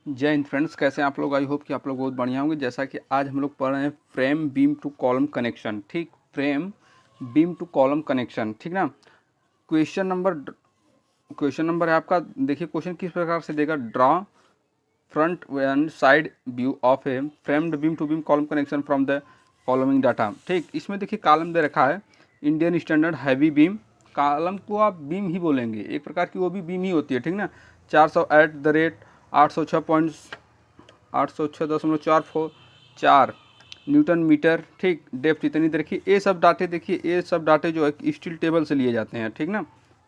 जय हिंद फ्रेंड्स, कैसे हैं आप लोग। आई होप कि आप लोग बहुत बढ़िया होंगे। जैसा कि आज हम लोग पढ़ रहे हैं frame beam to column connection. ठीक, frame beam to column connection, ठीक ना। क्वेश्चन नंबर है आपका। देखिए क्वेश्चन किस प्रकार से देगा। Draw front and side view of a framed beam to beam column connection from the following data. ठीक, इसमें देखिए कॉलम दे रखा है Indian standard heavy beam. Column को आप बीम ही बोलेंगे, एक प्रकार की वो भी बीम ही होती है, ठीक ना। 400 806.806.4 न्यूटन मीटर। ठीक, डेप्थ इतनी देखिए। ये सब डाटे देखिए, ये सब डाटे जो है स्टील टेबल से लिए जाते हैं, ठीक ना।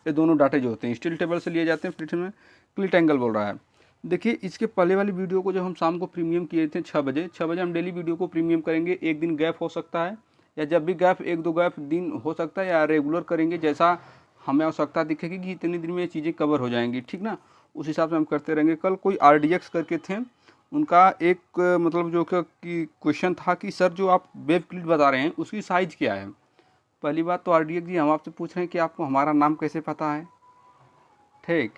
ये दोनों डाटे जो होते हैं स्टील टेबल से लिए जाते हैं। फिर में क्लिट एंगल बोल रहा है। देखिए इसके पहले वाली वीडियो को जब हम शाम को प्रीमियम किए थे 6 बजे हम डेली वीडियो को प्रीमियम करेंगे। एक दिन गैप हो सकता है, या जब भी गैप एक दो गैप दिन हो सकता है, या रेगुलर करेंगे जैसा हमें आवश्यकता दिखेगी कि इतनी दिन में ये चीज़ें कवर हो जाएंगी, ठीक ना। उस हिसाब से हम करते रहेंगे। कल कोई RDX करके थे, उनका एक मतलब जो कि क्वेश्चन था कि सर जो आप वेब क्लिट बता रहे हैं उसकी साइज़ क्या है। पहली बात तो RDX जी हम आपसे पूछ रहे हैं कि आपको हमारा नाम कैसे पता है। ठीक,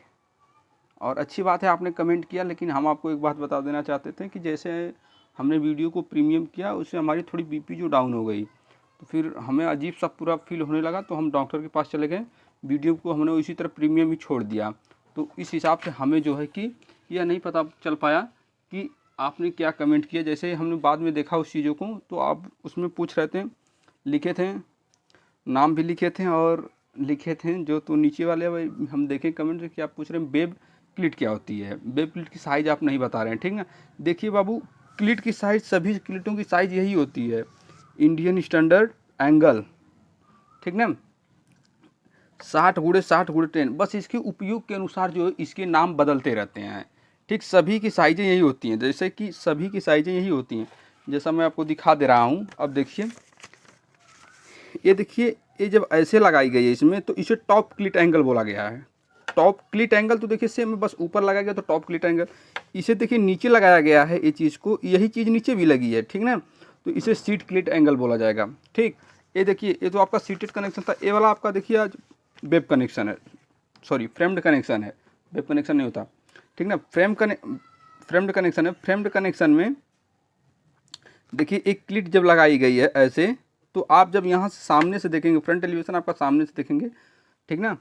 और अच्छी बात है आपने कमेंट किया, लेकिन हम आपको एक बात बता देना चाहते थे कि जैसे हमने वीडियो को प्रीमियम किया उससे हमारी थोड़ी BP जो डाउन हो गई, तो फिर हमें अजीब सा पूरा फील होने लगा, तो हम डॉक्टर के पास चले गए। वीडियो को हमने उसी तरह प्रीमियम ही छोड़ दिया। तो इस हिसाब से हमें जो है कि यह नहीं पता चल पाया कि आपने क्या कमेंट किया। जैसे हमने बाद में देखा उस चीज़ों को, तो आप उसमें पूछ रहे थे, लिखे थे, नाम भी लिखे थे और लिखे थे जो, तो नीचे वाले हम देखें कमेंट से कि आप पूछ रहे हैं वेब क्लिट क्या होती है। वेब क्लिट की साइज़ आप नहीं बता रहे हैं, ठीक ना। देखिए बाबू, क्लिट की साइज़, सभी क्लिटों की साइज़ यही होती है, इंडियन स्टैंडर्ड एंगल, ठीक ना। 60x60x10। बस इसके उपयोग के अनुसार जो है इसके नाम बदलते रहते हैं। ठीक, सभी की साइज़ें यही होती हैं, जैसे कि सभी की साइज़ें यही होती हैं, जैसा मैं आपको दिखा दे रहा हूँ। अब देखिए, ये देखिए, ये जब ऐसे लगाई गई है इसमें, तो इसे टॉप क्लिट एंगल बोला गया है। टॉप क्लिट एंगल तो देखिए सेम, बस ऊपर लगाया गया तो टॉप क्लिट एंगल। इसे देखिए नीचे लगाया गया है, ये चीज़ को, यही चीज़ नीचे भी लगी है, ठीक ना, तो इसे सीट क्लिट एंगल बोला जाएगा। ठीक, ये देखिए, ये तो आपका सीटेड कनेक्शन था। ये वाला आपका देखिए आज वेब कनेक्शन है, सॉरी फ्रेम्ड कनेक्शन है, वेब कनेक्शन नहीं होता, ठीक ना। फ्रेम्ड कनेक्शन है। फ्रेम्ड कनेक्शन में देखिए एक क्लिट जब लगाई गई है ऐसे, तो आप जब यहाँ से सामने से देखेंगे, फ्रंट एलिवेशन आपका सामने से देखेंगे, ठीक ना,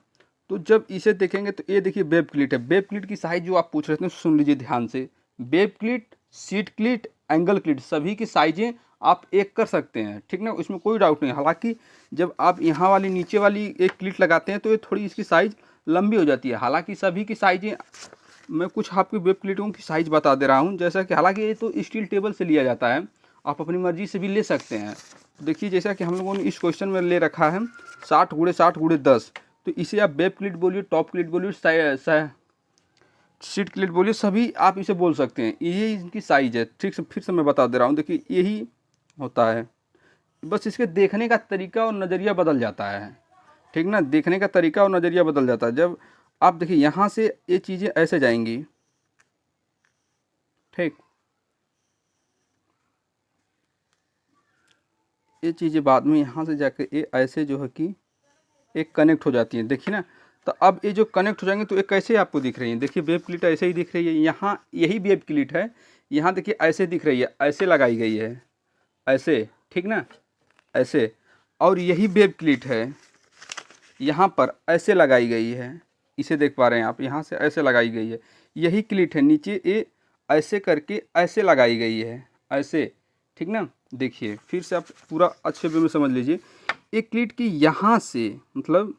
तो जब इसे देखेंगे तो ये देखिए वेब क्लिट है। वेब क्लिट की साइज जो आप पूछ रहे थे सुन लीजिए ध्यान से। वेब क्लिट, सीट क्लिट, एंगल क्लिट, सभी की साइजें आप एक कर सकते हैं, ठीक ना, इसमें कोई डाउट नहीं। हालांकि जब आप यहाँ वाली नीचे वाली एक क्लिट लगाते हैं तो ये थोड़ी इसकी साइज़ लंबी हो जाती है। हालांकि सभी की साइजें, मैं कुछ आपकी वेब क्लिटों की साइज़ बता दे रहा हूँ, जैसा कि हालांकि ये तो स्टील टेबल से लिया जाता है, आप अपनी मर्जी से भी ले सकते हैं। देखिए जैसा कि हम लोगों ने इस क्वेश्चन में ले रखा है 60x60x10, तो इसे आप वेब क्लिट बोलिए, टॉप क्लिट बोलिए, सीट क्लिट बोलिए, सभी आप इसे बोल सकते हैं। यही इनकी साइज़ है। ठीक से फिर से मैं बता दे रहा हूँ, देखिए यही होता है, बस इसके देखने का तरीका और नज़रिया बदल जाता है, ठीक ना। देखने का तरीका और नज़रिया बदल जाता है। जब आप देखिए यहाँ से ये चीज़ें ऐसे जाएंगी, ठीक, ये चीज़ें बाद में यहाँ से जाकर ये ऐसे जो है कि एक कनेक्ट हो जाती है, देखिए ना। तो अब ये जो कनेक्ट हो जाएंगे तो ये कैसे आपको दिख रही है, देखिए वेब क्लिट ऐसे ही दिख रही है। यहाँ यही वेब क्लिट है, यहाँ देखिए ऐसे दिख रही है, ऐसे लगाई गई है, ऐसे, ठीक ना, ऐसे। और यही वेब क्लिट है, यहाँ पर ऐसे लगाई गई है, इसे देख पा रहे हैं आप, यहाँ से ऐसे लगाई गई है। यही क्लिट है, नीचे ये ऐसे करके ऐसे लगाई गई है, ऐसे, ठीक ना। देखिए फिर से आप पूरा अच्छे वे में समझ लीजिए। एक क्लिट की यहाँ से, मतलब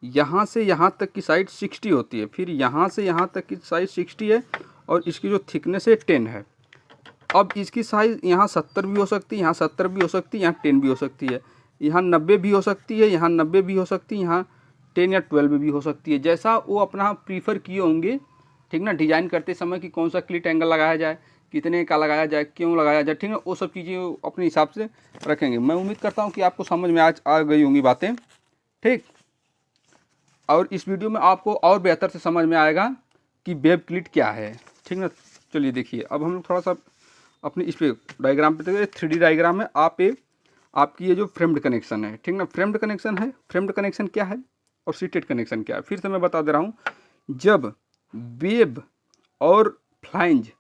यहाँ से यहाँ तक की साइड 60 होती है, फिर यहाँ से यहाँ तक की साइड 60 है, और इसकी जो थिकनेस है 10 है। अब इसकी साइज़ यहाँ 70 भी हो सकती है, यहाँ 70 भी हो सकती है, यहाँ 10 भी हो सकती है, यहाँ 90 भी हो सकती है, यहाँ 90 भी हो सकती है, यहाँ 10 या 12 भी हो सकती है, जैसा वो अपना प्रीफर किए होंगे, ठीक ना, डिज़ाइन करते समय कि कौन सा क्लिट एंगल लगाया जाए, कितने का लगाया जाए, क्यों लगाया जाए, ठीक है, वो सब चीज़ें अपने हिसाब से रखेंगे। मैं उम्मीद करता हूँ कि आपको समझ में आज आ गई होंगी बातें, ठीक। और इस वीडियो में आपको और बेहतर से समझ में आएगा कि वेब क्लिट क्या है, ठीक ना। चलिए देखिए, अब हम लोग थोड़ा सा अपने इस पे डायग्राम पे देखिए, 3D डायग्राम है। आपकी ये जो फ्रेम्ड कनेक्शन है, ठीक ना, फ्रेम्ड कनेक्शन है। फ्रेम्ड कनेक्शन क्या है और सीटेड कनेक्शन क्या है, फिर से मैं बता दे रहा हूँ। जब वेब और फ्लैंज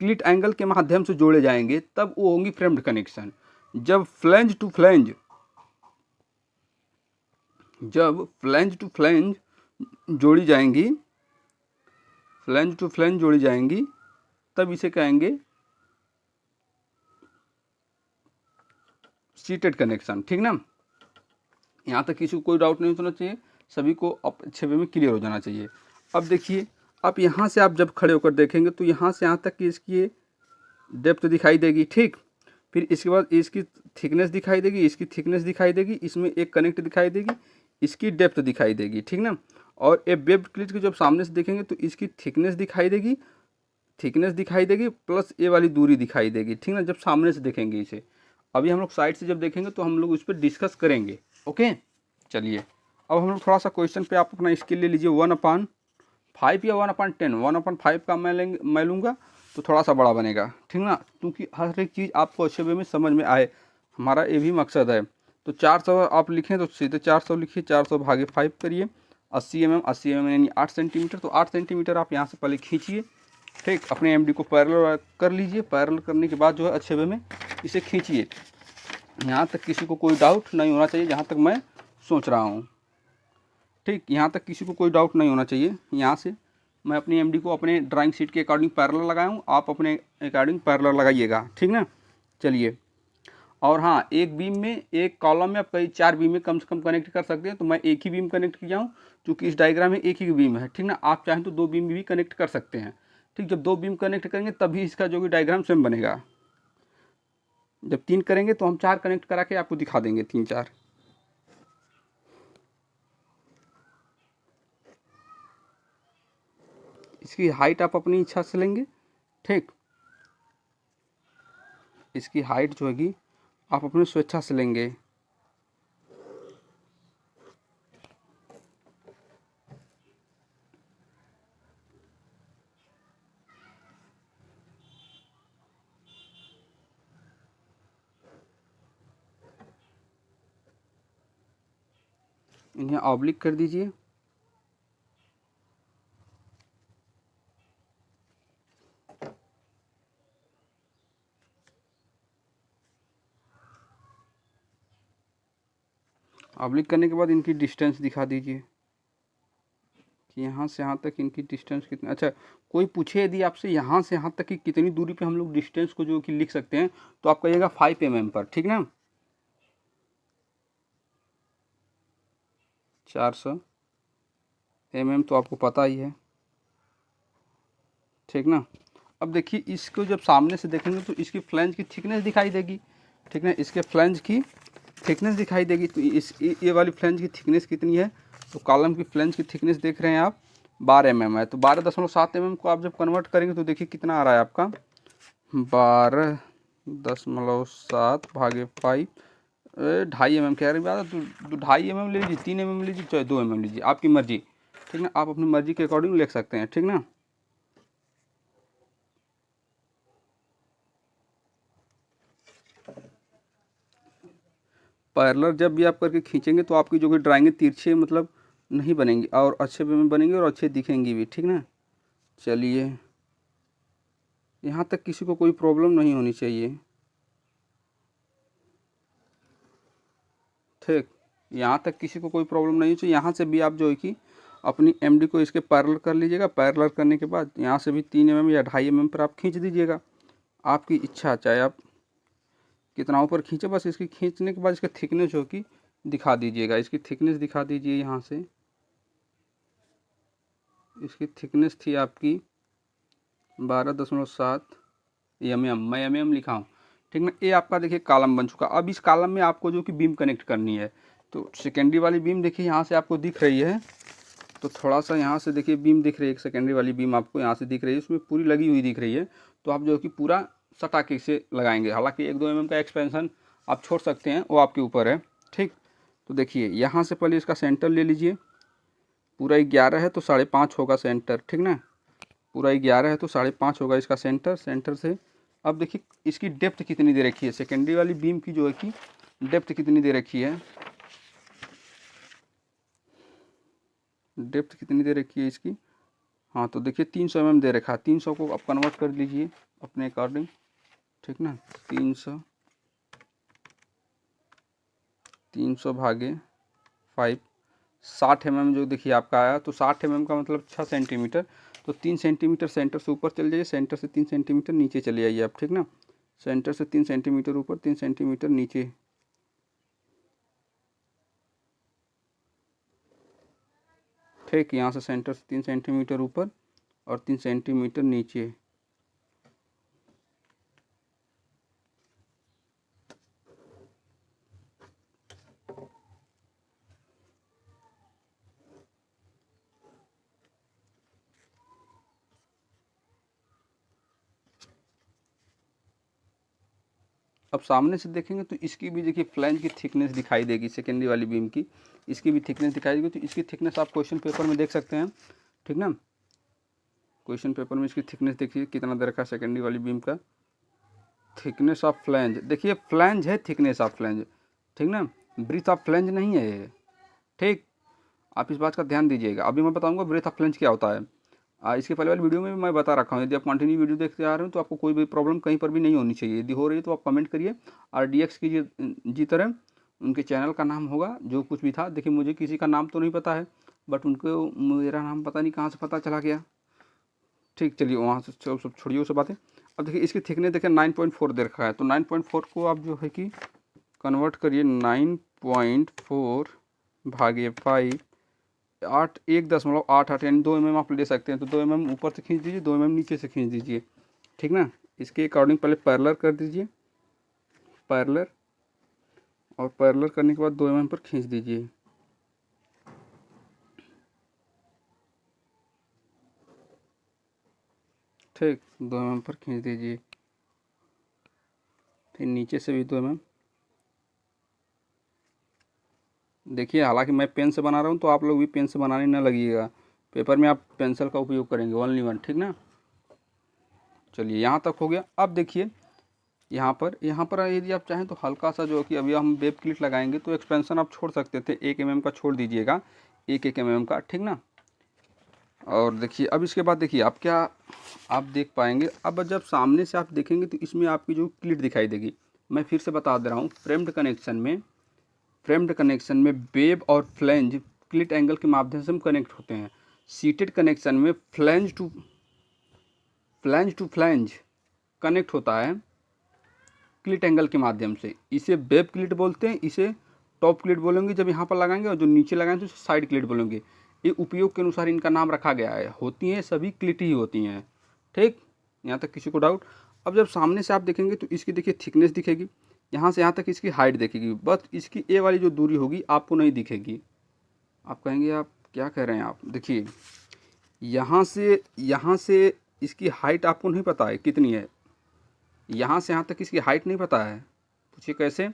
क्लिट एंगल के माध्यम से जोड़े जाएंगे तब वो होंगी फ्रेम्ड कनेक्शन। जब फ्लैंज टू फ्लैंज जोड़ी जाएंगी, फ्लैंज टू फ्लैंज जोड़ी जाएंगी तब इसे कहेंगे सीटेड कनेक्शन। ठीक ना, यहाँ तक किसी को कोई डाउट नहीं होना चाहिए, सभी को अच्छे वे में क्लियर हो जाना चाहिए। अब देखिए, अब यहाँ से आप जब खड़े होकर देखेंगे तो यहाँ से यहाँ तक की इसकी डेप्थ दिखाई देगी। ठीक, फिर इसके बाद इसकी थिकनेस दिखाई देगी, इसकी थिकनेस दिखाई देगी, इसमें एक कनेक्ट दिखाई देगी, इसकी डेप्थ दिखाई देगी। ठीक ना, और ए वेब क्लिट की जब सामने से देखेंगे तो इसकी थिकनेस दिखाई देगी प्लस ए वाली दूरी दिखाई देगी। ठीक ना, जब सामने से देखेंगे इसे। अभी हम लोग साइड से जब देखेंगे तो हम लोग उस पर डिस्कस करेंगे। ओके, चलिए अब हम लोग थोड़ा सा क्वेश्चन पे आप अपना स्किल ले लीजिए। 1/5 या 1/10, 1/5 का मैं लूँगा तो थोड़ा सा बड़ा बनेगा। ठीक ना, क्योंकि हर एक चीज़ आपको अच्छे वे में समझ में आए, हमारा ये भी मकसद है। तो 400 आप लिखें तो सीधे 400 लिखिए, 400 भागे 5 करिए, 80 mm यानी 8 सेंटीमीटर। तो 8 सेंटीमीटर आप यहाँ से पहले खींचिए। ठीक, अपने एमडी को पैरेलल कर लीजिए। पैरेलल करने के बाद जो है अच्छे वे में इसे खींचिए। यहाँ तक किसी को कोई डाउट नहीं होना चाहिए जहाँ तक मैं सोच रहा हूँ। ठीक, यहाँ तक किसी को कोई डाउट नहीं होना चाहिए। यहाँ से मैं अपनी एमडी को अपने ड्राइंग शीट के अकॉर्डिंग पैरेलल लगाया हूँ, आप अपने अकॉर्डिंग पैरेलल लगाइएगा। ठीक ना, चलिए। और हाँ, एक बीम में, एक कॉलम में आप कई 4 बीम में कम से कम कनेक्ट कर सकते हैं। तो मैं एक ही बीम कनेक्ट किया हूँ क्योंकि इस डायग्राम में एक ही बीम है। ठीक ना, आप चाहें तो 2 बीम भी कनेक्ट कर सकते हैं। ठीक, जब 2 बीम कनेक्ट करेंगे तभी इसका जो भी डायग्राम सेम बनेगा। जब 3 करेंगे तो हम 4 कनेक्ट करा के आपको दिखा देंगे, 3-4। इसकी हाइट आप अपनी इच्छा से लेंगे। ठीक, इसकी हाइट जो होगी आप अपनी स्वेच्छा से लेंगे। इन्हें ऑब्लिक कर दीजिए। ऑब्लिक करने के बाद इनकी डिस्टेंस दिखा दीजिए कि यहाँ से यहाँ तक इनकी डिस्टेंस कितनी। अच्छा, कोई पूछे यदि आपसे यहाँ से यहाँ तक की कितनी दूरी पे हम लोग डिस्टेंस को जो कि लिख सकते हैं, तो आप कहिएगा 5 mm पर। ठीक ना, 400 mm तो आपको पता ही है। ठीक ना, अब देखिए, इसको जब सामने से देखेंगे तो इसकी फ्लैंज की थिकनेस दिखाई देगी। ठीक ना, इसके फ्लैंज की थिकनेस दिखाई देगी। तो ये वाली फ्लैंज की थिकनेस कितनी है, तो कॉलम की फ्लैंज की थिकनेस देख रहे हैं आप 12 mm है। तो 12.7 mm को आप जब कन्वर्ट करेंगे तो देखिए कितना आ रहा है आपका, 12.7 भागे 5, 2.5 mm कह रही बात। तो 2.5 mm ले लीजिए, 3 mm लीजिए, चाहे 2 mm लीजिए, आपकी मर्जी। ठीक ना, आप अपनी मर्जी के अकॉर्डिंग लिख सकते हैं। ठीक ना, पैरेलल जब भी आप करके खींचेंगे तो आपकी जो भी ड्राइंग है तिरछे मतलब नहीं बनेंगी और अच्छे वे में बनेंगी और अच्छे दिखेंगी भी। ठीक ना, चलिए, यहाँ तक किसी को कोई प्रॉब्लम नहीं होनी चाहिए। ठीक, यहाँ तक किसी को कोई प्रॉब्लम नहीं चाहिए। यहाँ से भी आप जो है कि अपनी एमडी को इसके पैरेलल कर लीजिएगा। पैरेलल करने के बाद यहाँ से भी 3 mm या 2.5 mm पर आप खींच दीजिएगा, आपकी इच्छा, चाहे आप कितना ऊपर खींचे। बस इसकी खींचने के बाद इसका थिकनेस जो कि दिखा दीजिएगा। इसकी थिकनेस दिखा दीजिए। यहाँ से इसकी थिकनेस थी आपकी 12.7 mm, मैं mm लिखा हूँ। ठीक ना, ये आपका देखिए कॉलम बन चुका। अब इस कॉलम में आपको जो कि बीम कनेक्ट करनी है, तो सेकेंडरी वाली बीम देखिए यहाँ से आपको दिख रही है। तो थोड़ा सा यहाँ से देखिए बीम दिख रही है, एक सेकेंडरी वाली बीम आपको यहाँ से दिख रही है, उसमें पूरी लगी हुई दिख रही है। तो आप जो कि पूरा सटा के इसे लगाएंगे। हालांकि 1-2 mm का एक्सपेंशन आप छोड़ सकते हैं, वो आपके ऊपर है। ठीक, तो देखिए यहाँ से पहले इसका सेंटर ले लीजिए। पूरा 11 है तो 5.5 होगा सेंटर। ठीक ना, पूरा 11 है तो 5.5 होगा इसका सेंटर। सेंटर से अब देखिए इसकी डेप्थ कितनी दे रखी है, सेकेंडरी वाली बीम की जो है कि डेप्थ कितनी दे रखी है, डेप्थ कितनी दे रखी है इसकी, हाँ तो देखिए 300 mm दे रखा है, 300 को आप कन्वर्ट कर लीजिए अपने अकॉर्डिंग, ठीक ना। 300 भागे 5, 60 mm जो देखिए आपका आया, तो 60 mm का मतलब 6 सेंटीमीटर, तो 3 सेंटीमीटर सेंटर से ऊपर चल जाइए, सेंटर से 3 सेंटीमीटर नीचे चले आइए आप, ठीक ना। सेंटर से 3 सेंटीमीटर ऊपर, 3 सेंटीमीटर नीचे, ठीक। यहाँ से सेंटर से 3 सेंटीमीटर ऊपर और 3 सेंटीमीटर नीचे। अब सामने से देखेंगे तो इसकी भी देखिए फ्लैंज की थिकनेस दिखाई देगी, सेकेंडरी वाली बीम की, इसकी भी थिकनेस दिखाई देगी। तो इसकी थिकनेस आप क्वेश्चन पेपर में देख सकते हैं, ठीक ना। क्वेश्चन पेपर में इसकी थिकनेस देखिए कितना दे रखा है सेकेंडरी वाली बीम का। थिकनेस ऑफ फ्लैंज देखिए, फ्लैंज है थिकनेस ऑफ फ्लैंज, ठीक ना, ब्रीथ ऑफ फ्लैंज नहीं है ये, ठीक। आप इस बात का ध्यान दीजिएगा। अभी मैं बताऊंगा ब्रीथ ऑफ फ्लैंज क्या होता है। इसके पहले वाली वीडियो में भी मैं बता रखा हूँ। यदि आप कंटिन्यू वीडियो देखते आ रहे हो तो आपको कोई भी प्रॉब्लम कहीं पर भी नहीं होनी चाहिए। यदि हो रही है तो आप कमेंट करिए, RDX कीजिए जी तरह, उनके चैनल का नाम होगा जो कुछ भी था। देखिए मुझे किसी का नाम तो नहीं पता है, बट उनको मेरा नाम पता नहीं कहाँ से पता चला गया, ठीक। चलिए वहाँ से सब छोड़िए वो सब बातें। अब देखिए इसकी थिकनेस देखिए 9.4 दे रखा है, तो 9.4 को आप जो है कि कन्वर्ट करिए 9.4 भागे 5, 8, 1.88 यानी 2 mm आप ले सकते हैं। तो 2 mm ऊपर से खींच दीजिए, 2 mm नीचे से खींच दीजिए, ठीक ना। इसके अकॉर्डिंग पहले पैरेलल कर दीजिए, पैरेलल, और पैरेलल करने के बाद 2 mm पर खींच दीजिए, ठीक। 2 mm पर खींच दीजिए, फिर नीचे से भी 2 mm। देखिए हालांकि मैं पेन से बना रहा हूँ, तो आप लोग भी पेन से बनाने न लगिएगा, पेपर में आप पेंसिल का उपयोग करेंगे, ओनली वन, ठीक ना। चलिए यहाँ तक हो गया। अब देखिए यहाँ पर यदि आप चाहें तो हल्का सा जो कि अभी हम वेब क्लिट लगाएंगे तो एक्सपेंशन आप छोड़ सकते थे, 1 mm का छोड़ दीजिएगा, 1 mm का, ठीक ना। और देखिए अब इसके बाद देखिए आप क्या आप देख पाएंगे। अब जब सामने से आप देखेंगे तो इसमें आपकी जो क्लिट दिखाई देगी, मैं फिर से बता दे रहा हूँ, फ्रेम्ड कनेक्शन में वेब और फ्लैंज क्लिट एंगल के माध्यम से कनेक्ट होते हैं। सीटेड कनेक्शन में फ्लैंज टू फ्लैंज कनेक्ट होता है क्लिट एंगल के माध्यम से। इसे वेब क्लिट बोलते हैं, इसे टॉप क्लिट बोलेंगे जब यहाँ पर लगाएंगे, और जो नीचे लगाएंगे तो साइड क्लिट बोलेंगे। ये उपयोग के अनुसार इनका नाम रखा गया है, होती हैं सभी क्लिट ही होती हैं, ठीक। यहाँ तक किसी को डाउट। अब जब सामने से आप देखेंगे तो इसकी देखिए थिकनेस दिखेगी, यहाँ से यहाँ तक इसकी हाइट दिखेगी, बस इसकी ए वाली जो दूरी होगी आपको नहीं दिखेगी। आप कहेंगे आप क्या कह रहे हैं आप, देखिए यहाँ से इसकी हाइट आपको नहीं पता है कितनी है, यहाँ से यहाँ तक इसकी हाइट नहीं पता है। पूछिए कैसे।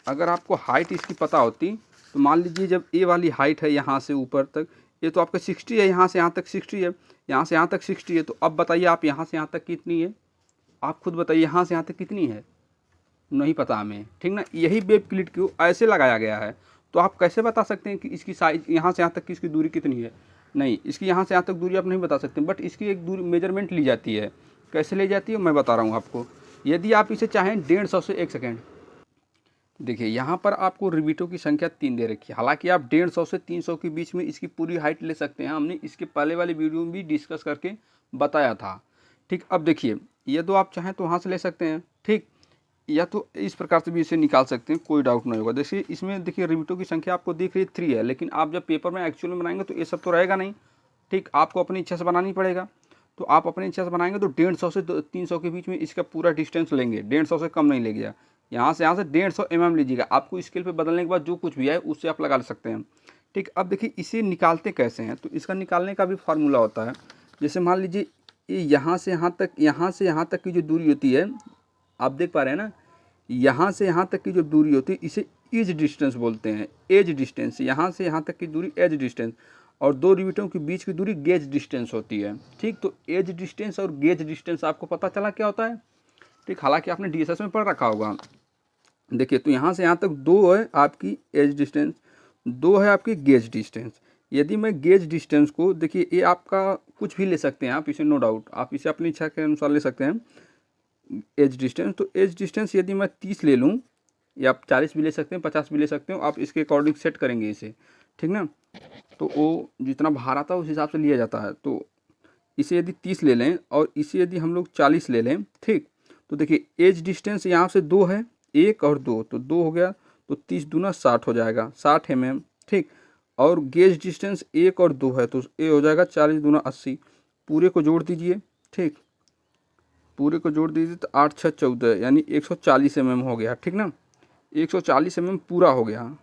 अगर आपको हाइट इसकी पता होती तो मान लीजिए जब ए वाली हाइट है यहाँ से ऊपर तक, ये तो आपका 60 है, यहाँ से यहाँ तक 60 है, यहाँ से यहाँ तक 60 है, तो अब बताइए आप यहाँ से यहाँ तक कितनी है, आप खुद बताइए यहाँ से यहाँ तक कितनी है, नहीं पता हमें, ठीक ना। यही वेब क्लिट क्यों ऐसे लगाया गया है, तो आप कैसे बता सकते हैं कि इसकी साइज यहाँ से यहाँ तक की इसकी दूरी कितनी है। नहीं, इसकी यहाँ से यहाँ तक दूरी आप नहीं बता सकते, बट इसकी एक दूरी मेजरमेंट ली जाती है। कैसे ली जाती है मैं बता रहा हूँ आपको। यदि आप इसे चाहें 150 से 1 सेकेंड, देखिए यहाँ पर आपको रिबीटों की संख्या 3 दे रखी है। हालांकि आप 150 से 300 के बीच में इसकी पूरी हाइट ले सकते हैं, हमने इसके पहले वाली वीडियो में भी डिस्कस करके बताया था, ठीक। अब देखिए ये तो आप चाहें तो वहाँ से ले सकते हैं, ठीक, या तो इस प्रकार से भी इसे निकाल सकते हैं, कोई डाउट नहीं होगा। देखिए इसमें देखिए रिबीटों की संख्या आपको दिख रही है 3 है, लेकिन आप जब पेपर में एक्चुअल में बनाएंगे तो ये सब तो रहेगा नहीं, ठीक। आपको अपनी इच्छा से बनानी पड़ेगा, तो आप अपनी इच्छा से बनाएंगे तो 150 से 300 के बीच में इसका पूरा डिस्टेंस लेंगे, 150 से कम नहीं ले गया। यहाँ से 150 mm लीजिएगा, आपको स्केल पे बदलने के बाद जो कुछ भी है उससे आप लगा सकते हैं, ठीक। अब देखिए इसे निकालते कैसे हैं, तो इसका निकालने का भी फार्मूला होता है। जैसे मान लीजिए ये यहाँ से यहाँ तक की जो दूरी होती है, आप देख पा रहे हैं ना, यहाँ से यहाँ तक की जो दूरी होती है इसे एज डिस्टेंस बोलते हैं, एज डिस्टेंस। यहाँ से यहाँ तक की दूरी एज डिस्टेंस, और दो रिबीटों के बीच की दूरी गेज डिस्टेंस होती है, ठीक। तो एज डिस्टेंस और गेज डिस्टेंस आपको पता चला क्या होता है, ठीक। हालांकि आपने DSS में पढ़ रखा होगा। देखिए तो यहाँ से यहाँ तक 2 है आपकी एज डिस्टेंस, 2 है आपकी गेज डिस्टेंस, यदि मैं गेज डिस्टेंस को, देखिए ये आपका कुछ भी ले सकते हैं आप इसे, नो डाउट आप इसे अपनी इच्छा के अनुसार ले सकते हैं एज डिस्टेंस। तो एज डिस्टेंस यदि मैं 30 ले लूँ, या आप 40 भी ले सकते हैं, 50 भी ले सकते हो, आप इसके अकॉर्डिंग सेट करेंगे इसे, ठीक ना। तो वो जितना भार आता है उस हिसाब से लिया जाता है। तो इसे यदि 30 ले लें और इसे यदि हम लोग 40 ले लें, ठीक, तो देखिए एज डिस्टेंस यहाँ से 2 है, 1 और 2, तो 2 हो गया, तो 30 दूना 60 हो जाएगा, 60 mm, ठीक। और गेज डिस्टेंस 1 और 2 है, तो ये हो जाएगा 40 दूना 80। पूरे को जोड़ दीजिए, ठीक, पूरे को जोड़ दीजिए तो 8 6 14, यानी 140 mm हो गया, ठीक ना। 140 mm पूरा हो गया।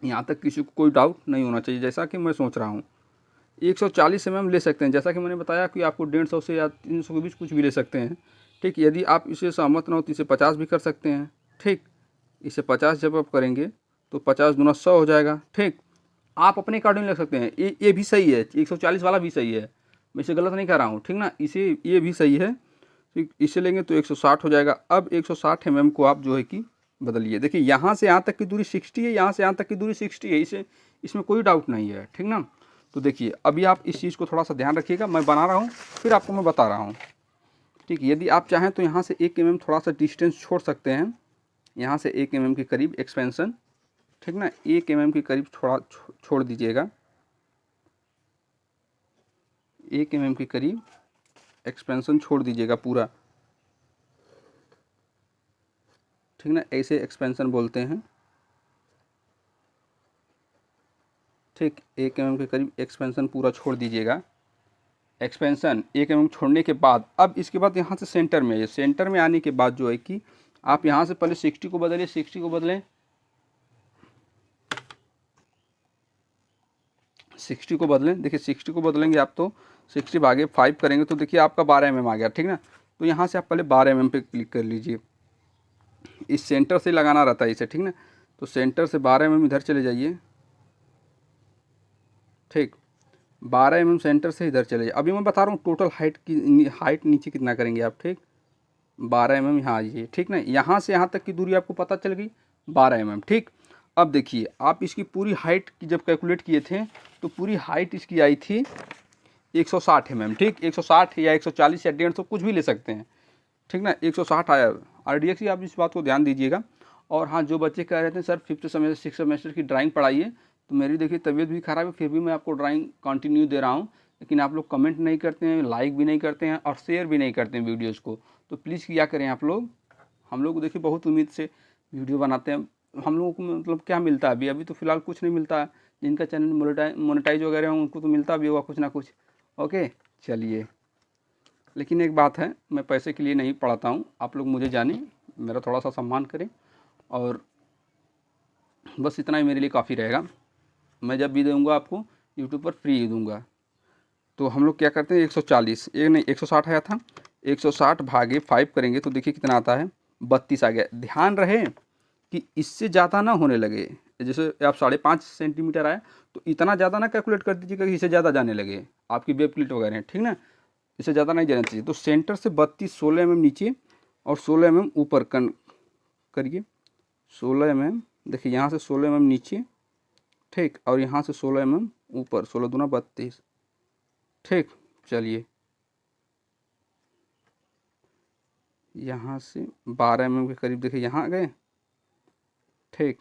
यहाँ तक किसी को कोई डाउट नहीं होना चाहिए, जैसा कि मैं सोच रहा हूँ। 140 mm ले सकते हैं, जैसा कि मैंने बताया कि आपको 150 से या 300 के बीच कुछ भी ले सकते हैं, ठीक। यदि आप इसे सहमत ना हो तो इसे 50 भी कर सकते हैं, ठीक। इसे 50 जब आप करेंगे तो 50 दूना 100 हो जाएगा, ठीक। आप अपने अकॉर्डिंग लग सकते हैं, ये भी सही है, 140 वाला भी सही है, मैं इसे गलत नहीं कर रहा हूँ, ठीक ना। इसे ये भी सही है, ठीक। इसे लेंगे तो 160 हो जाएगा। अब 160 mm को आप जो है कि बदलिए, देखिए यहाँ से यहाँ तक की दूरी 60 है, यहाँ से यहाँ तक की दूरी 60 है, इसमें कोई डाउट नहीं है, ठीक ना। तो देखिए अभी आप इस चीज़ को थोड़ा सा ध्यान रखिएगा, मैं बना रहा हूँ फिर आपको मैं बता रहा हूँ, ठीक। यदि आप चाहें तो यहाँ से 1 mm थोड़ा सा डिस्टेंस छोड़ सकते हैं, यहाँ से 1 mm के करीब एक्सपेंसन, ठीक ना, 1 mm के करीब थोड़ा छोड़ दीजिएगा, 1 mm के करीब एक्सपेंसन छोड़ दीजिएगा पूरा, ठीक ना, ऐसे एक्सपेंसन बोलते हैं, ठीक। 1 mm के करीब एक्सपेंसन पूरा छोड़ दीजिएगा। एक्सपेंसन 1 mm छोड़ने के बाद अब इसके बाद यहाँ से सेंटर में, सेंटर में आने के बाद जो है कि आप यहाँ से पहले 60 को बदलिए, 60 को बदलें, 60 को बदलें, देखिए 60 को बदलेंगे आप तो 60 भागे 5 करेंगे तो देखिए आपका 12 mm आ गया, ठीक ना। तो यहाँ से आप पहले 12 mm पे क्लिक कर लीजिए, इस सेंटर से लगाना रहता है इसे, ठीक ना। तो सेंटर से 12 mm इधर चले जाइए, ठीक, 12 mm सेंटर से इधर चले जाइए। अभी मैं बता रहा हूँ टोटल हाइट नीचे कितना करेंगे आप, ठीक। 12 mm यहाँ आइए, ठीक ना, यहाँ से यहाँ तक की दूरी आपको पता चल गई 12 mm, ठीक। अब देखिए आप इसकी पूरी हाइट की जब कैलकुलेट किए थे तो पूरी हाइट इसकी आई थी 160 mm, ठीक। 160 या 140 या 150 कुछ भी ले सकते हैं, ठीक ना, 160 आया। RDX आप इस बात को ध्यान दीजिएगा। और हाँ, जो बच्चे कह रहे थे sir 5th semester 6th semester की ड्राइंग पढ़ाइए, तो मेरी देखिए तबीयत भी ख़राब है, फिर भी मैं आपको ड्राइंग कंटिन्यू दे रहा हूँ, लेकिन आप लोग कमेंट नहीं करते हैं, लाइक भी नहीं करते हैं और शेयर भी नहीं करते हैं वीडियोज़ को। तो प्लीज़ क्या करें आप लोग, हम लोग देखिए बहुत उम्मीद से वीडियो बनाते हैं, हम लोगों को मतलब क्या मिलता है अभी तो फ़िलहाल कुछ नहीं मिलता है। जिनका चैनल मोनेटाइज वगैरह हो उनको तो मिलता भी होगा कुछ ना कुछ, ओके। चलिए, लेकिन एक बात है, मैं पैसे के लिए नहीं पढ़ाता हूँ, आप लोग मुझे जाने, मेरा थोड़ा सा सम्मान करें, और बस इतना ही मेरे लिए काफ़ी रहेगा। मैं जब भी दूँगा आपको यूट्यूब पर फ्री ही दूँगा। तो हम लोग क्या करते हैं 140, एक नहीं 160 आया था, 160 भागे 5 करेंगे तो देखिए कितना आता है, 32 आ गया। ध्यान रहे कि इससे ज़्यादा ना होने लगे, जैसे आप 5.5 सेंटीमीटर आया तो इतना ज़्यादा ना कैलकुलेट कर दीजिएगा कि इससे ज़्यादा जाने लगे आपकी वेब प्लेट वगैरह, ठीक ना, इससे ज़्यादा नहीं जाना चाहिए। तो सेंटर से 32 16 mm नीचे और 16 mm ऊपर करिए, 16 mm, देखिए यहाँ से 16 mm नीचे, ठीक, और यहाँ से 16 mm ऊपर, 16 दूना 32, ठीक। चलिए यहाँ से 12 mm के करीब देखिए यहाँ आ गए, ठीक।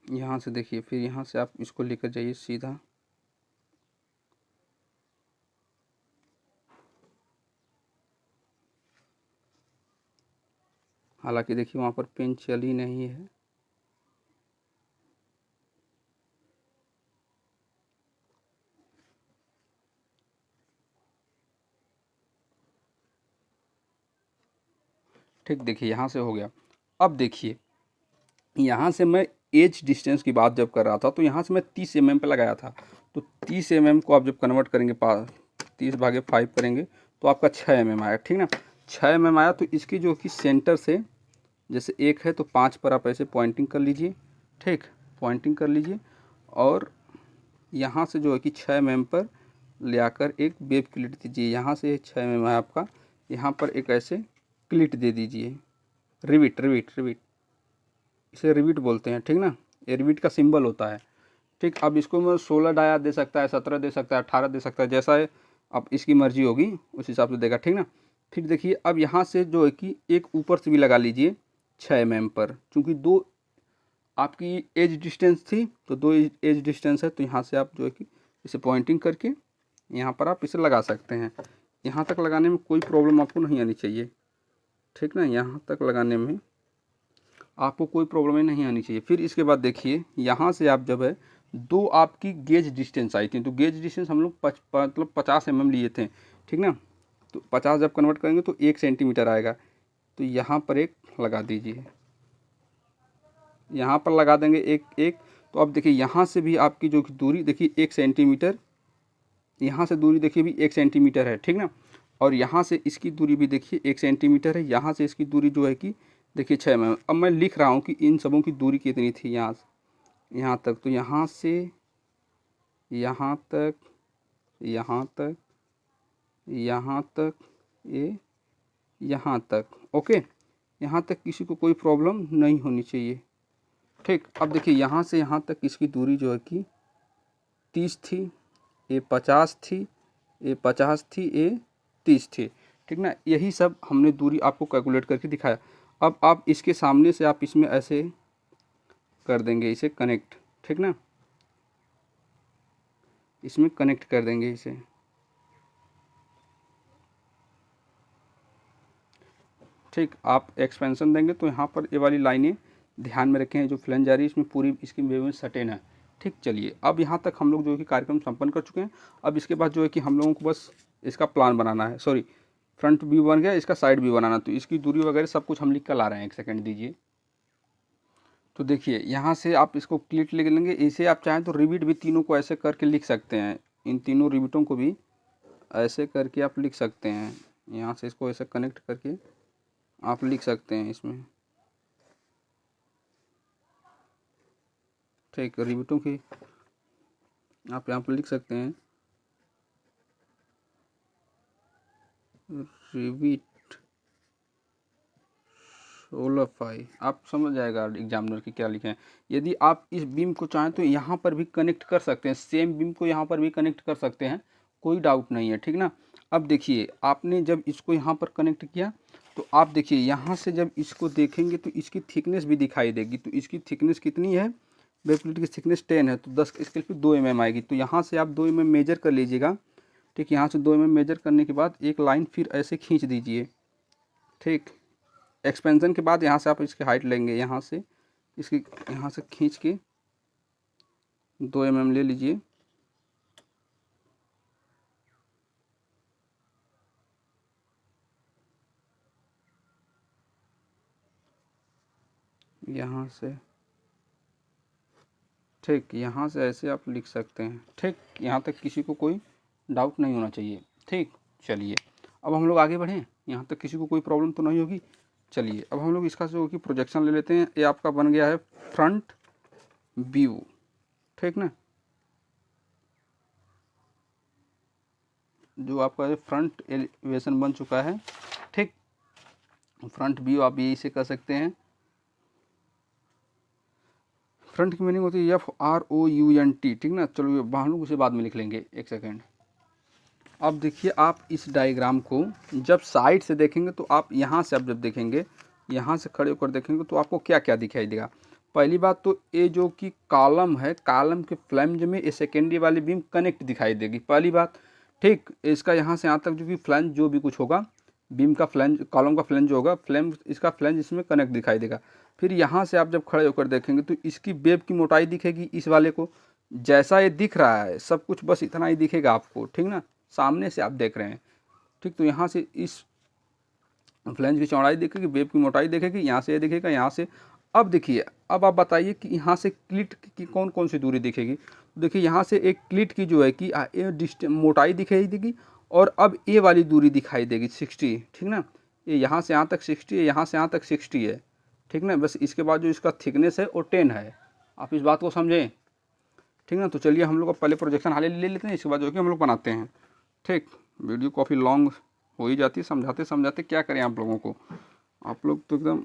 यहाँ से देखिए, फिर यहाँ से आप इसको लेकर जाइए सीधा, हालांकि देखिए वहाँ पर पेन चल ही नहीं है, ठीक। देखिए यहाँ से हो गया। अब देखिए यहाँ से मैं एज डिस्टेंस की बात जब कर रहा था तो यहाँ से मैं 30 mm पे लगाया था, तो 30 mm को आप जब कन्वर्ट करेंगे 30 भागे 5 करेंगे तो आपका 6 mm आया, ठीक ना। 6 mm आया तो इसकी जो कि सेंटर से जैसे 1 है तो 5 पर आप ऐसे पॉइंटिंग कर लीजिए, ठीक, पॉइंटिंग कर लीजिए, और यहाँ से जो है कि 6 mm पर ले आकर एक वेब क्लिट दीजिए। यहाँ से 6 mm है आपका, यहाँ पर एक ऐसे क्लिट दे दीजिए, रिविट रिविट रिविट, इसे रिविट बोलते हैं, ठीक ना, ये रिविट का सिंबल होता है। ठीक, अब इसको मैं 16 डाया दे सकता है, 17 दे सकता है, 18 दे सकता है, जैसा है अब इसकी मर्जी होगी उस हिसाब से देगा, ठीक ना। फिर देखिए अब यहाँ से जो है कि एक ऊपर से भी लगा लीजिए 6 mm पर, चूँकि 2 आपकी एज डिस्टेंस थी तो 2 एज डिस्टेंस है, तो यहाँ से आप जो है कि इसे पॉइंटिंग करके यहाँ पर आप इसे लगा सकते हैं। यहाँ तक लगाने में कोई प्रॉब्लम आपको नहीं आनी चाहिए, ठीक ना, यहाँ तक लगाने में आपको कोई प्रॉब्लम नहीं आनी चाहिए। फिर इसके बाद देखिए यहाँ से आप जब है 2 आपकी गेज डिस्टेंस आई थी, तो गेज डिस्टेंस हम लोग मतलब 50 mm लिए थे, ठीक ना, तो 50 जब कन्वर्ट करेंगे तो 1 सेंटीमीटर आएगा, तो यहाँ पर एक लगा दीजिए, यहाँ पर लगा देंगे एक एक। तो अब देखिए यहाँ से भी आपकी जो दूरी देखिए 1 सेंटीमीटर, यहाँ से दूरी देखिए भी 1 सेंटीमीटर है, ठीक ना, और यहाँ से इसकी दूरी भी देखिए 1 सेंटीमीटर है, यहाँ से इसकी दूरी जो है कि देखिए 6 mm। अब मैं लिख रहा हूँ कि इन सबों की दूरी कितनी थी यहाँ से यहाँ तक, तो यहाँ से यहाँ तक, यहाँ तक, यहाँ तक, ये यहाँ तक, ओके, यहाँ तक किसी को कोई प्रॉब्लम नहीं होनी चाहिए। ठीक, अब देखिए यहाँ से यहाँ तक इसकी दूरी जो है कि 30 थी, ये 50 थी, ये 50 थी, ये 30 थी, ठीक ना, यही सब हमने दूरी आपको कैलकुलेट करके दिखाया। अब आप इसके सामने से आप इसमें ऐसे कर देंगे इसे कनेक्ट, ठीक ना, इसमें कनेक्ट कर देंगे इसे, ठीक। आप एक्सपेंशन देंगे तो यहाँ पर ये वाली लाइनें ध्यान में रखें, जो फ्लेंज आ रही है इसमें पूरी इसकी वेवलेंथ सर्टेन है, ठीक। चलिए अब यहाँ तक हम लोग जो है कि कार्यक्रम संपन्न कर चुके हैं। अब इसके बाद जो है कि हम लोगों को बस इसका प्लान बनाना है, सॉरी फ्रंट व्यू बन गया, इसका साइड व्यू बनाना, तो इसकी दूरी वगैरह सब कुछ हम लिख कर ला रहे हैं, एक सेकंड दीजिए। तो देखिए यहाँ से आप इसको क्लिक लिख लेंगे, इसे आप चाहें तो रिविट भी तीनों को ऐसे करके लिख सकते हैं, इन तीनों रिविटों को भी ऐसे करके आप लिख सकते हैं, यहाँ से इसको ऐसे कनेक्ट करके आप लिख सकते हैं इसमें, ठीक। रिविटों की आप यहाँ पर लिख सकते हैं रिविट 16 आप समझ जाएगा एग्जामिनर की क्या लिखे हैं। यदि आप इस बीम को चाहें तो यहाँ पर भी कनेक्ट कर सकते हैं, सेम बीम को यहाँ पर भी कनेक्ट कर सकते हैं, कोई डाउट नहीं है, ठीक ना। अब देखिए आपने जब इसको यहाँ पर कनेक्ट किया तो आप देखिए यहाँ से जब इसको देखेंगे तो इसकी थिकनेस भी दिखाई देगी, तो इसकी थिकनेस कितनी है, वेब प्लेट की थिकनेस 10 है, तो 10 स्केल पे 2 mm आएगी, तो यहाँ से आप 2 mm मेजर कर लीजिएगा, ठीक। यहाँ से 2 mm मेजर करने के बाद एक लाइन फिर ऐसे खींच दीजिए, ठीक। एक्सपेंशन के बाद यहाँ से आप इसकी हाइट लेंगे, यहाँ से इसकी यहाँ से खींच के 2 mm ले लीजिए, यहाँ से, ठीक। यहाँ से ऐसे आप लिख सकते हैं, ठीक। यहाँ तक किसी को कोई डाउट नहीं होना चाहिए, ठीक। चलिए अब हम लोग आगे बढ़ें, यहाँ तक किसी को कोई प्रॉब्लम तो नहीं होगी। चलिए अब हम लोग इसका जो कि प्रोजेक्शन ले लेते हैं। ये आपका बन गया है फ्रंट व्यू, ठीक ना, जो आपका फ्रंट एलिवेशन बन चुका है, ठीक। फ्रंट व्यू आप यही से कर सकते हैं। फ्रंट की मीनिंग होती है FROUNT, ठीक ना। चलो हम लोग उसे बाद में लिख लेंगे, एक सेकेंड। अब देखिए आप इस डायग्राम को जब साइड से देखेंगे तो आप यहाँ से आप जब देखेंगे, यहाँ से खड़े होकर देखेंगे तो आपको क्या क्या दिखाई देगा। पहली बात तो ये जो कि कॉलम है, कॉलम के फ्लैंज में ये सेकेंडरी वाली बीम कनेक्ट दिखाई देगी, पहली बात, ठीक। इसका यहाँ से यहाँ तक जो कि फ्लैंज जो भी कुछ होगा, बीम का फ्लैंज, कॉलम का फ्लैंज जो होगा, फ्लैंज इसका फ्लैंज इसमें कनेक्ट दिखाई देगा। फिर यहाँ से आप जब खड़े होकर देखेंगे तो इसकी वेब की मोटाई दिखेगी, इस वाले को जैसा ये दिख रहा है सब कुछ बस इतना ही दिखेगा आपको, ठीक ना, सामने से आप देख रहे हैं, ठीक। तो यहाँ से इस फ्लैंज की चौड़ाई देखेगी, वेब की मोटाई देखेगी, यहाँ से ये दिखेगा, यहाँ से। अब देखिए अब आप बताइए कि यहाँ से क्लिट की कौन कौन सी दूरी दिखेगी। देखिए यहाँ से एक क्लिट की जो है कि मोटाई दिखाई देगी, और अब ए वाली दूरी दिखाई देगी 60, ठीक ना। ये यहाँ से यहाँ तक 60 है, यहाँ से यहाँ तक 60 है, ठीक ना। बस इसके बाद जो इसका थिकनेस है वो 10 है, आप इस बात को समझें, ठीक ना। तो चलिए हम लोग पहले प्रोजेक्शन हाल ले लेते हैं, इसके बाद जो कि हम लोग बनाते हैं, ठीक। वीडियो काफ़ी लॉन्ग हो ही जाती है, समझाते समझाते क्या करें आप लोगों को। आप लोग तो एकदम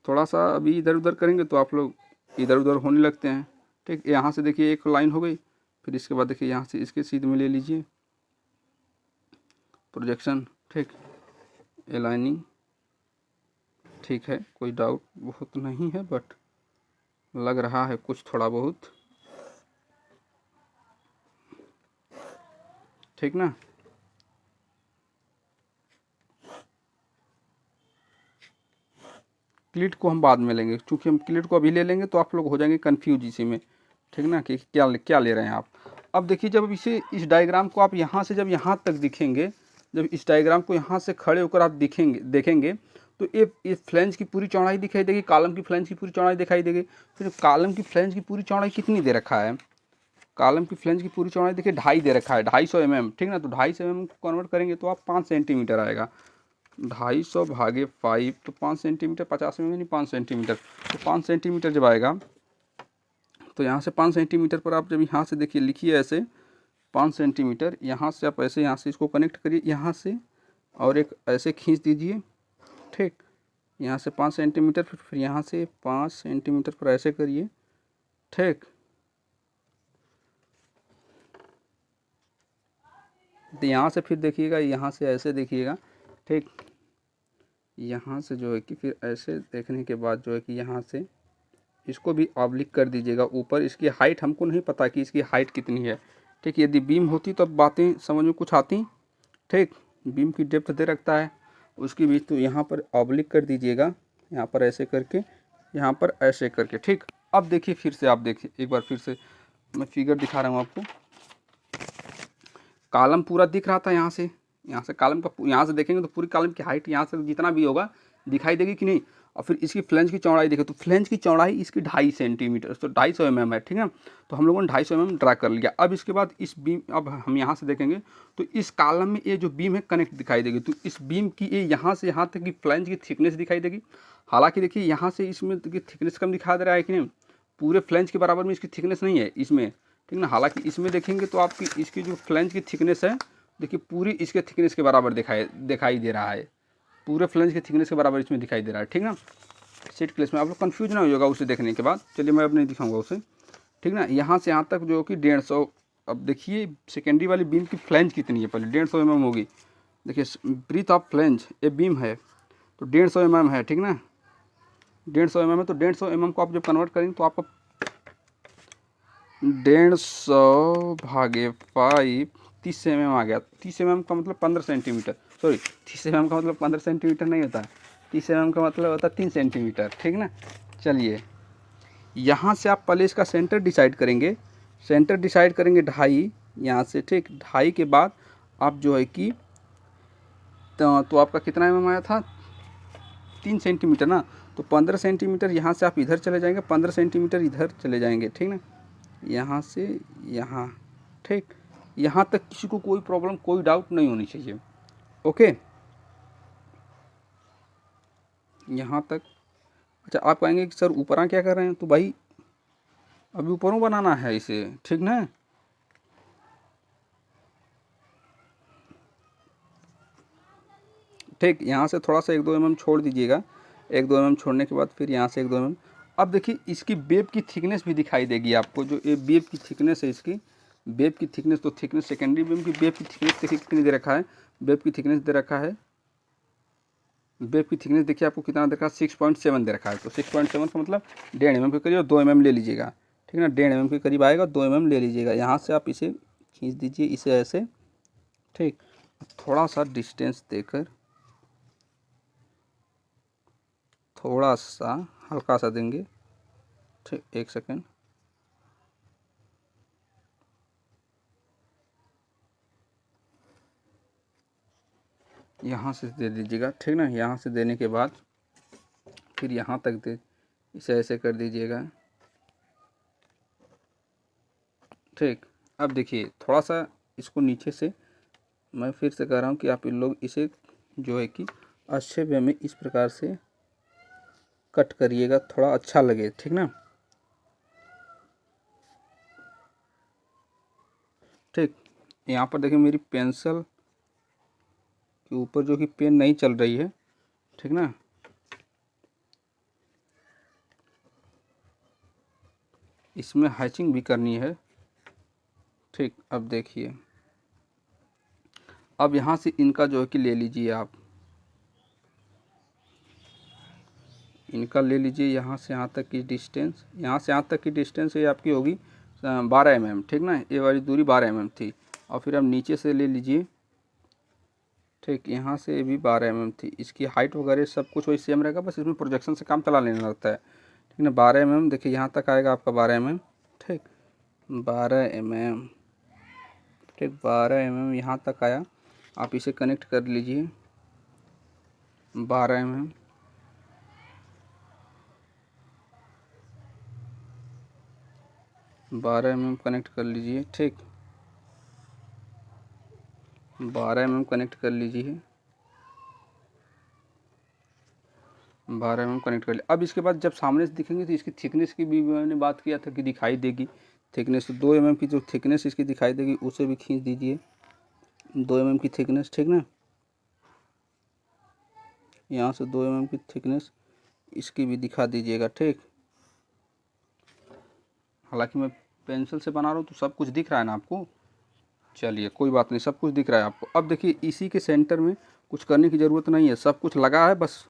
थोड़ा सा अभी इधर उधर करेंगे तो आप लोग इधर उधर होने लगते हैं। ठीक, यहाँ से देखिए एक लाइन हो गई, फिर इसके बाद देखिए यहाँ से इसके सीध में ले लीजिए प्रोजेक्शन। ठीक, अलाइनिंग ठीक है, कोई डाउट बहुत नहीं है, बट लग रहा है कुछ थोड़ा बहुत। ठीक ना, क्लिट को हम बाद में लेंगे, क्योंकि हम क्लिट को अभी ले लेंगे तो आप लोग हो जाएंगे कन्फ्यूज इसी में। ठीक ना, कि क्या क्या ले रहे हैं आप। अब देखिए, जब इसे इस डायग्राम को आप यहाँ से जब यहाँ तक दिखेंगे, जब इस डायग्राम को यहाँ से खड़े होकर आप देखेंगे तो ये फ्लैंज की पूरी चौड़ाई दिखाई देगी, कॉलम की फ्लैंज की पूरी चौड़ाई दिखाई देगी। फिर कॉलम की फ्लैंज की पूरी चौड़ाई कितनी दे रखा है, कॉलम की फ्लैंज की पूरी चौड़ाई देखिए 2.5 दे रखा है, 250 mm। ठीक ना, तो 250 mm कन्वर्ट करेंगे तो आप 5 सेंटीमीटर आएगा। 250 भागे 5 तो 5 सेंटीमीटर, 50 mm नहीं 5 सेंटीमीटर। तो 5 सेंटीमीटर जब आएगा तो यहाँ से 5 सेंटीमीटर पर आप जब यहाँ से देखिए लिखिए ऐसे 5 सेंटीमीटर, यहाँ से आप ऐसे यहाँ से इसको कनेक्ट करिए यहाँ से, और एक ऐसे खींच दीजिए। ठीक, यहाँ से 5 सेंटीमीटर, फिर यहाँ से 5 सेंटीमीटर पर ऐसे करिए। ठीक, तो यहाँ से फिर देखिएगा, यहाँ से ऐसे देखिएगा। ठीक, यहाँ से जो है कि फिर ऐसे देखने के बाद जो है कि यहाँ से इसको भी ऑब्लिक कर दीजिएगा ऊपर। इसकी हाइट हमको नहीं पता कि इसकी हाइट कितनी है। ठीक, यदि बीम होती तो बातें समझ में कुछ आती। ठीक, बीम की डेप्थ दे रखता है उसकी भी, तो यहाँ पर ऑब्लिक कर दीजिएगा, यहाँ पर ऐसे करके, यहाँ पर ऐसे करके। ठीक, अब देखिए फिर से, आप देखिए एक बार फिर से मैं फिगर दिखा रहा हूँ आपको। कॉलम पूरा दिख रहा था यहाँ से कॉलम का, यहाँ से देखेंगे तो पूरी कॉलम की हाइट यहाँ से जितना भी होगा दिखाई देगी कि नहीं। और फिर इसकी फ्लैंज की चौड़ाई देखें तो फ्लैंज की चौड़ाई इसकी 2.5 सेंटीमीटर, तो 250 mm है। ठीक है, तो हम लोगों ने 250 mm ड्रा कर लिया। अब इसके बाद इस बीम, अब हम यहाँ से देखेंगे तो इस कॉलम में ये जो बीम है कनेक्ट दिखाई देगी, तो इस बीम की ये यहाँ से यहाँ तक की फ्लैंज की थिकनेस दिखाई देगी। हालांकि देखिए यहाँ से इसमें थिकनेस कम दिखा दे रहा है कि नहीं, पूरे फ्लैंज के बराबर में इसकी थिकनेस नहीं है इसमें। ठीक ना, हालांकि इसमें देखेंगे तो आपकी इसकी जो फ्लैंज की थिकनेस है देखिए पूरी इसके थिकनेस के बराबर दिखाई दे रहा है, पूरे फ्लैंज के थिकनेस के बराबर इसमें दिखाई दे रहा है। ठीक ना, सेट प्लेस में आप लोग कन्फ्यूज ना होगा उसे देखने के बाद। चलिए मैं अब नहीं दिखाऊंगा उसे। ठीक ना, यहाँ से यहाँ तक जो कि 150। अब देखिए सेकेंडरी वाली बीम की फ्लैंज कितनी है, पहले 150 mm होगी। देखिए ब्रीथ ऑफ फ्लैंज, ये बीम है तो 150 mm है। ठीक ना, 150 mm है, तो 150 mm को आप जब कन्वर्ट करेंगे तो आपको 150 भागे 5 30 mm आ गया। 30 mm का मतलब 15 सेंटीमीटर, सॉरी 30 mm का मतलब 15 सेंटीमीटर नहीं होता, 30 mm का मतलब होता है 3 सेंटीमीटर। ठीक ना, चलिए यहाँ से आप पहले इसका सेंटर डिसाइड करेंगे, सेंटर डिसाइड करेंगे 2.5 यहाँ से। ठीक, 2.5 के बाद आप जो है कि तो आपका कितना mm आया था, 3 सेंटीमीटर ना, तो 15 सेंटीमीटर यहाँ से आप इधर चले जाएंगे, 15 सेंटीमीटर इधर चले जाएंगे। ठीक ना, यहाँ से यहाँ। ठीक, यहाँ तक किसी को कोई प्रॉब्लम कोई डाउट नहीं होनी चाहिए। ओके, यहाँ तक। अच्छा, आप कहेंगे कि सर ऊपरा क्या कर रहे हैं, तो भाई अभी ऊपरों बनाना है इसे। ठीक ना, ठीक, यहाँ से थोड़ा सा 1-2 mm छोड़ दीजिएगा, 1-2 mm छोड़ने के बाद फिर यहाँ से 1-2 mm। अब देखिए इसकी वेब की थिकनेस भी दिखाई देगी आपको, जो ये वेब की थिकनेस है, इसकी वेब की थिकनेस, तो थिकनेस सेकेंडरी बीम की वेब की थिकनेस देखिए कितनी दे रखा है, वेब की थिकनेस दे रखा है, वेब की थिकनेस देखिए आपको कितना दे रखा है, 6.7 दे रखा है। तो 6.7 का मतलब 1.5 mm के करीब 2 mm ले लीजिएगा। ठीक है ना, 1.5 mm के करीब आएगा, 2 mm ले लीजिएगा। यहाँ से आप इसे खींच दीजिए, इसे ऐसे। ठीक, थोड़ा सा डिस्टेंस देकर, थोड़ा सा हल्का सा देंगे। ठीक, 1 सेकेंड। यहाँ से दे दीजिएगा। ठीक ना, यहाँ से देने के बाद फिर यहाँ तक दे, इसे ऐसे कर दीजिएगा। ठीक, अब देखिए थोड़ा सा इसको नीचे से, मैं फिर से कह रहा हूँ कि आप इन लोग इसे जो है कि अच्छे वे में इस प्रकार से कट करिएगा, थोड़ा अच्छा लगे। ठीक ना, ठीक, यहाँ पर देखिए मेरी पेंसिल कि ऊपर जो कि पेन नहीं चल रही है, ठीक ना। इसमें हैचिंग भी करनी है, ठीक। अब देखिए, अब यहाँ से इनका जो है कि ले लीजिए आप, इनका ले लीजिए यहाँ से यहाँ तक की डिस्टेंस, यहाँ से यहाँ तक की डिस्टेंस ये आपकी होगी 12 mm, ठीक ना। ये वाली दूरी 12 mm थी। और फिर आप नीचे से ले लीजिए, ठीक, यहाँ से ये भी 12 mm थी। इसकी हाइट वगैरह सब कुछ वही सेम रहेगा, बस इसमें प्रोजेक्शन से काम चला लेना रहता है, ठीक ना। 12 mm देखिए यहाँ तक आएगा आपका 12 mm, ठीक, 12 mm, ठीक, 12 mm यहाँ तक आया। आप इसे कनेक्ट कर लीजिए 12 mm, 12 mm कनेक्ट कर लीजिए, ठीक, 12 mm कनेक्ट कर लीजिए, 12 mm कनेक्ट कर लिया। अब इसके बाद जब सामने से दिखेंगे तो इसकी थिकनेस की भी मैंने बात किया था कि दिखाई देगी थिकनेस, तो 2 mm की जो थिकनेस इसकी दिखाई देगी उसे भी खींच दीजिए, 2 mm की थिकनेस, ठीक ना। यहाँ से 2 mm की थिकनेस इसकी भी दिखा दीजिएगा, ठीक। हालांकि मैं पेंसिल से बना रहा हूँ तो सब कुछ दिख रहा है ना आपको, चलिए कोई बात नहीं, सब कुछ दिख रहा है आपको। अब देखिए इसी के सेंटर में कुछ करने की ज़रूरत नहीं है, सब कुछ लगा है बस।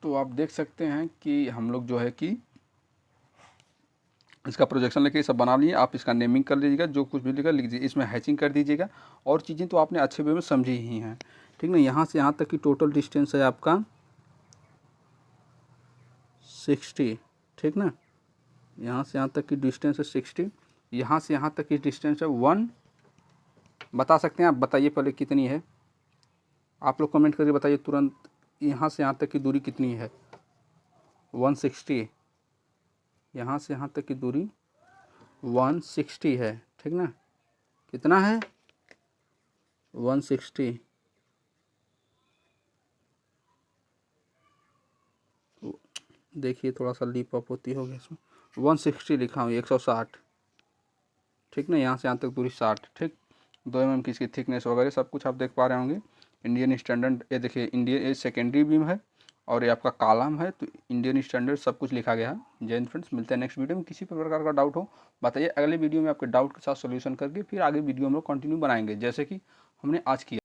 तो आप देख सकते हैं कि हम लोग जो है कि इसका प्रोजेक्शन लेके सब बना लिए। आप इसका नेमिंग कर लीजिएगा, जो कुछ भी लिखा लिख दीजिए, इसमें हैचिंग कर दीजिएगा, और चीज़ें तो आपने अच्छे वे में समझी ही हैं, ठीक ना। यहाँ से यहाँ तक की टोटल डिस्टेंस है आपका 60, ठीक ना। यहाँ से यहाँ तक की डिस्टेंस है 60, यहाँ से यहाँ तक की डिस्टेंस है 1। बता सकते हैं आप, बताइए पहले कितनी है, आप लोग कमेंट करके बताइए तुरंत। यहाँ से यहाँ तक की दूरी कितनी है? 160। यहाँ से यहाँ तक की दूरी 160 है, ठीक ना। कितना है? 160। देखिए थोड़ा सा लीप अप होती होगी इसमें, 160 लिखा हूँ, 160, ठीक ना। यहाँ से यहाँ तक दूरी 60, ठीक। 2 mm की इसकी थिकनेस वगैरह सब कुछ आप देख पा रहे होंगे। इंडियन स्टैंडर्ड, ये देखिए इंडियन, ये सेकेंडरी बीम है और ये आपका कॉलम है, तो इंडियन स्टैंडर्ड सब कुछ लिखा गया है। जय हिंद फ्रेंड्स, मिलते हैं नेक्स्ट वीडियो में। किसी प्रकार का डाउट हो बताइए, अगले वीडियो में आपके डाउट के साथ सोल्यूशन करके फिर आगे वीडियो हम लोग कंटिन्यू बनाएंगे, जैसे कि हमने आज किया।